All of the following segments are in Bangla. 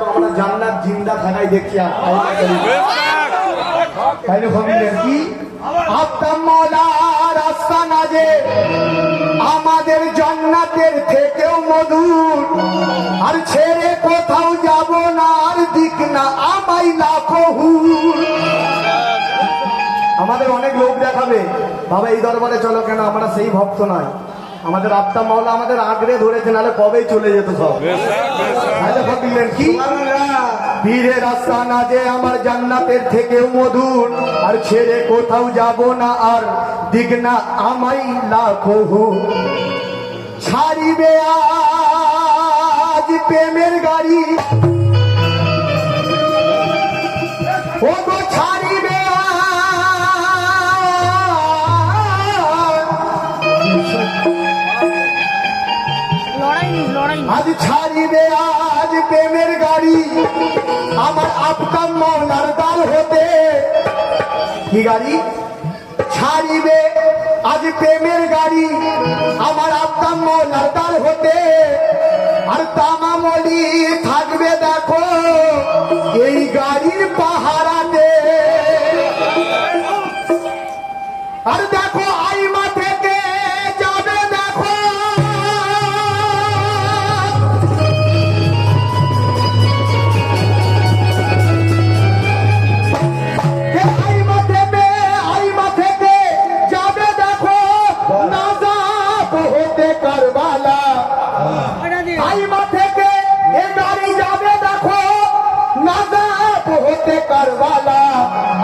তো আমরা জান্নাত জিন্দা থাকাই দেখি আর তাইলে ভাবলেন কি আপনার মওলার আস্তানা যে আমাদের জান্নাতের থেকেও মধুর, আর ছেড়ে কোথাও যাব না, আর দিক না আমাই লাখো হুর। আমাদের অনেক লোক দেখাবে বাবা এই দরবারে চলো, কেন আমরা সেই ভক্ত নয়। আমাদের আত্মা মাওলা আমাদের আগ্রে ধরেছে, নাহলে কবেই চলে যেত সব। ভাবলেন কি পীরের আস্তানা যে আমার জান্নাতের থেকেও মধুর, আর ছেড়ে কোথাও যাব না, আর দিক না আমাই লাখো হুর। ছাড়িবে আজ প্রেমের গাড়ি, ও গো ছাড়িবে আজ ছাড়িবে আজ প্রেমের গাড়ি, আমার আপনার মওলার দ্বার হতে। কি গাড়ি? ছাড়িবে আজ প্রেমের গাড়ি, আমার আপনার মওলার দ্বার হতে। আর তামামলি থাকবে দেখো এই গাড়ির পাহারাতে। আর দেখো আইমা থেকে যাবে দেখো আইমা থেকে যাবে দেখো নাজাব হতে কারবালা। আইমা থেকে এ গাড়ি যাবে দেখো নাজাব হতে কারবালা।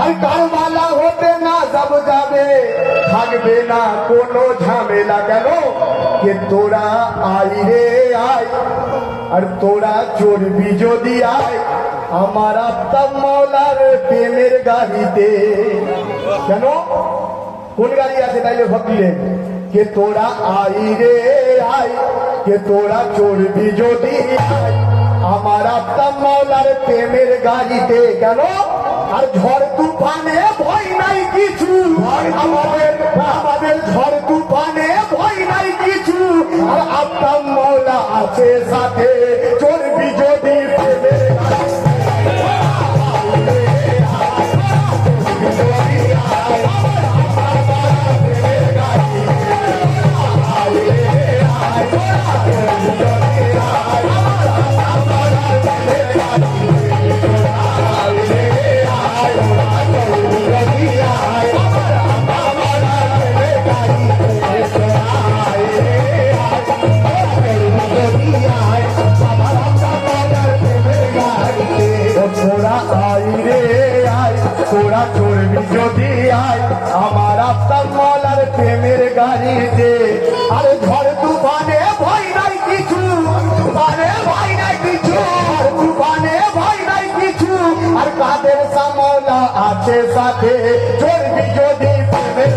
আর কারবালা হতে নাজাব যাবে, থাকবে না কোনো ঝামেলা। কেন? কে তোরা আই রে আয়, আর তোরা চড়বি যদি আয় আমার আত্মার মওলার প্রেমের গাড়িতে। কেন? কোন গাড়ি আছে তাইলে ভাবলেন কে তোরা আই রে আয়, কে তোরা চড়বি যদি আয় আমার আত্মার মওলার প্রেমের গাড়িতে। কেন? আর ঝড় তুফানে ভয় নাই কিছু, আমাদের ঝড় তুফানে ভয় নাই কিছু। আর আপনার মওলা আছে সাথে, চড়বি যদি প্রেমের তোরা চড়বি যদি আয় আমার আত্মার মওলার প্রেমের গাড়িতে। আরে ঝড় তুফানে ভয় নাই কিছু, তুফানে ভয় নাই কিছু, তুফানে ভয় নাই কিছু। আর কাদের মওলা আছে সাথে, চড়বি যদি প্রেমের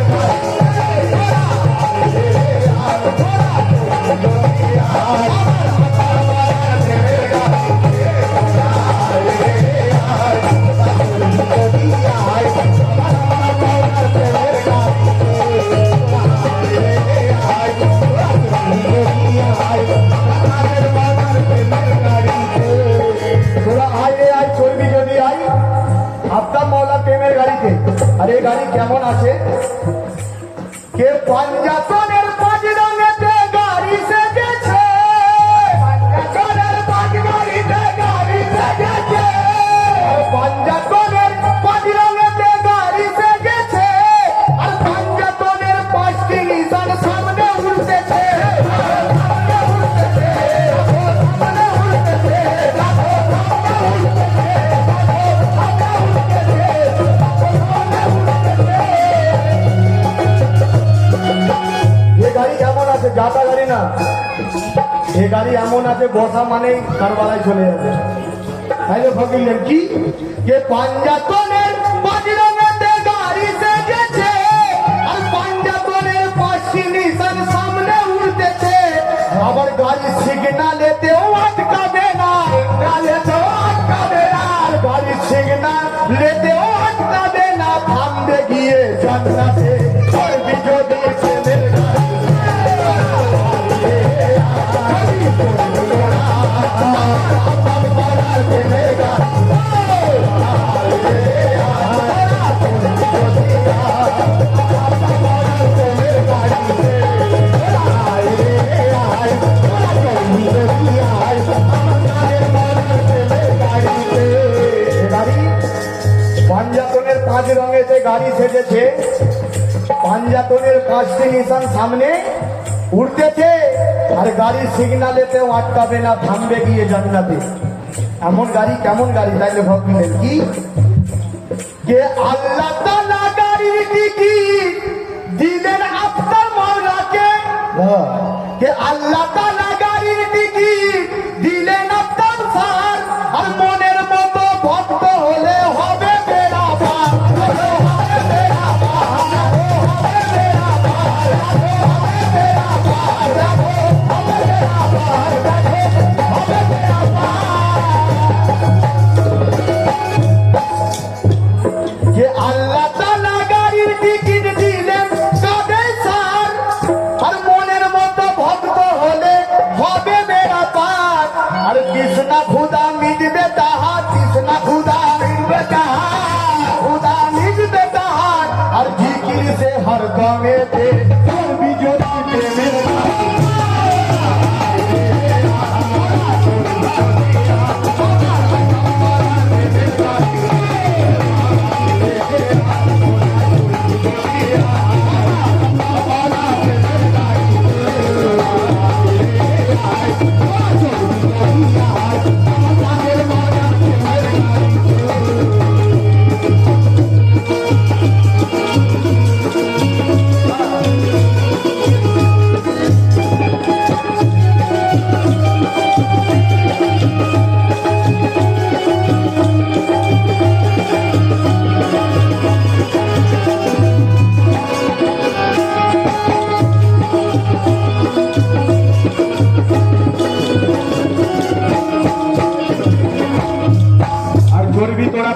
আপনার মওলা প্রেমের গাড়িতে। আর এই গাড়ি কেমন আছে? কে পাঞ্জাতনের পাঁচ রঙেতে গাড়ি সেজেছে, পাঞ্জাতনের পাঁচ গাড়িতে গাড়ি সেজেছে, পাঞ্জাতনের পাঁচ রঙেতে গাড়ি সেজেছে। আর পাঞ্জাতনের পাঁচটি নিশান সামনে উঠতেছে, যাতা গাড়ি না, এ গাড়ি এমন আছে বসা মানেই কারবালায় চলে যাবে। তাইলে ভাবলেন কি যে পাঞ্জাতনের পাঁচ রঙেতে গাড়ি সেজেছে, আর পাঞ্জাতনের পাঁচটি নিশান সামনে উঠতেছে। আবার গাড়ি সিগনালেতেও আটকাবে না, সিগনালেতেও আটকাবে না, আর গাড়ি সিগনালেতেও আটকাবে না। থামবে গিয়ে জান্নাতে, চড়বি যদি প্রেমের গাড়ি। গাড়ি সেজেছে, পাঞ্জাতনের 5টি নিশান সামনে উঠতেছে, আর গাড়ি সিগনালেতেও আটকাবে না, থামবে গিয়ে জান্নাতে। এমন গাড়ি কেমন গাড়ি তাইলে ভাবলেন কি যে আল্লাহ তাআলা গাড়ির টিকিট দিলেন আপনার মাওলাকে, যে আল্লাহ তাআলা গাড়ির টিকিট দিলেন আপনার স্যার, আর মনের মতো ভক্ত হলে হবে বেরাবার, হবে বেরাবার, হবে বেরাবার, হবে বেরাবার, হবে বেরাবার, হবে বেরাবার। যে আল্লাহ তাআলা গাড়ির টিকিট দিলেন কাদের স্যার, আর মনের মতো ভক্ত হলে হবে মেরা পার, আর কৃষ্ণা খুদা মিটবে তাহার, কৃষ্ণা খুদা মিটবে তাহার, খুদা মিটবে তাহার, আর জিকির সে হর গমেতে করবি যদি প্রেমের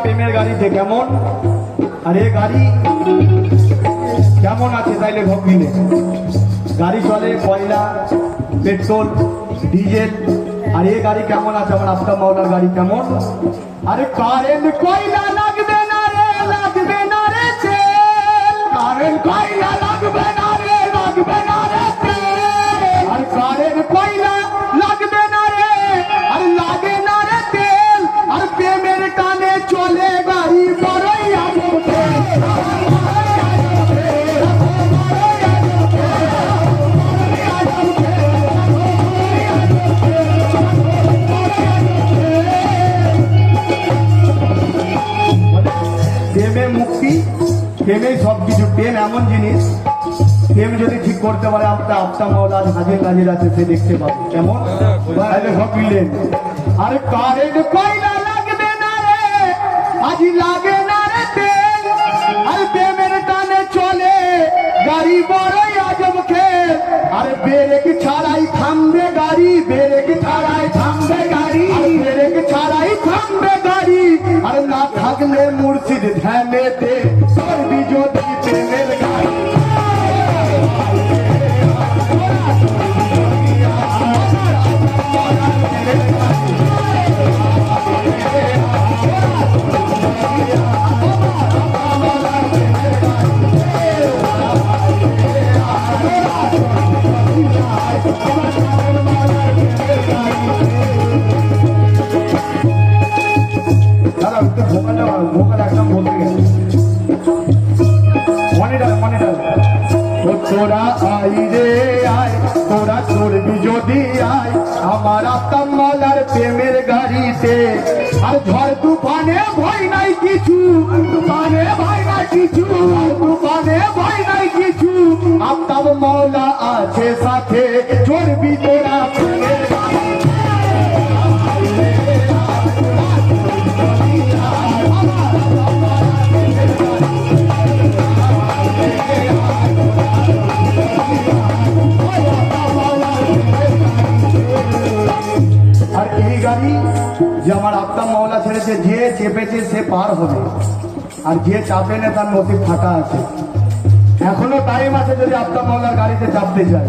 প্রেমের গাড়িতে কেমন, আর এ গাড়ি কেমন আছে তাইলে ভগিলে। গাড়ি চলে কয়লা, পেট্রোল, ডিজেল, আর এ গাড়ি কেমন আছে আমার আফতাব মাওলার গাড়ি কেমন। আরে কারেন্ট কয়লা লাগবে না রে, লাগবে না রে তেল, কারেন্ট কয়লা লাগবে না রে, লাগবে না রে তেল, আর কারেন্ট কয়লা লাগবে না রে, আর লাগে না রে তেল, আর প্রেমের টানে চলে গাড়ি বড়ই আজবে। প্রেমে মুক্তি, প্রেমে সবকিছু। প্রেম এমন জিনিস, প্রেম যদি ঠিক করতে পারে আপনার আফতাব মাওলা হাজির নাজির আছে, সে দেখতে পাবে কেমন তাহলে ভাবলেন। আর কারেন্ট কয়লা লাগবে না রে, আজি লাগে না রে তেল, আর প্রেমের টানে চলে গাড়ি বড়ই আজব খেল, আর ব্রেক ছাড়াই থামবে গাড়ি, ব্রেক ছাড়াই থামবে গাড়ি, ব্রেক ছাড়াই থামবে গাড়ি, আর না থাকলে মুর্শিদ ধ্যানেতে করবি যদি প্রেমের গাড়ি। ভোকাল একদম বলতে গেছে তোরা আই রে আয়, তোরা চড়বি যদি আয় আমার আফতাব মাওলার প্রেমের গাড়িতে, আর ঝড় তুফানে ভয় নাই কিছু, তুফানে ভয় নাই কিছু, তুফানে ভয় নাই কিছু, আফতাব মাওলা আছে সাথে, চড়বি তোরা প্রেমের গাড়ি। আর এই গাড়ি যে আমার আফতাব মাওলা ছেড়েছে, যে চেপেছে সে পার হবে, আর যে চাপে না তার নসিব ফাঁকা আছে। এখনো টাইম আছে যদি আফতাব মাওলার গাড়িতে চাপতে চায়।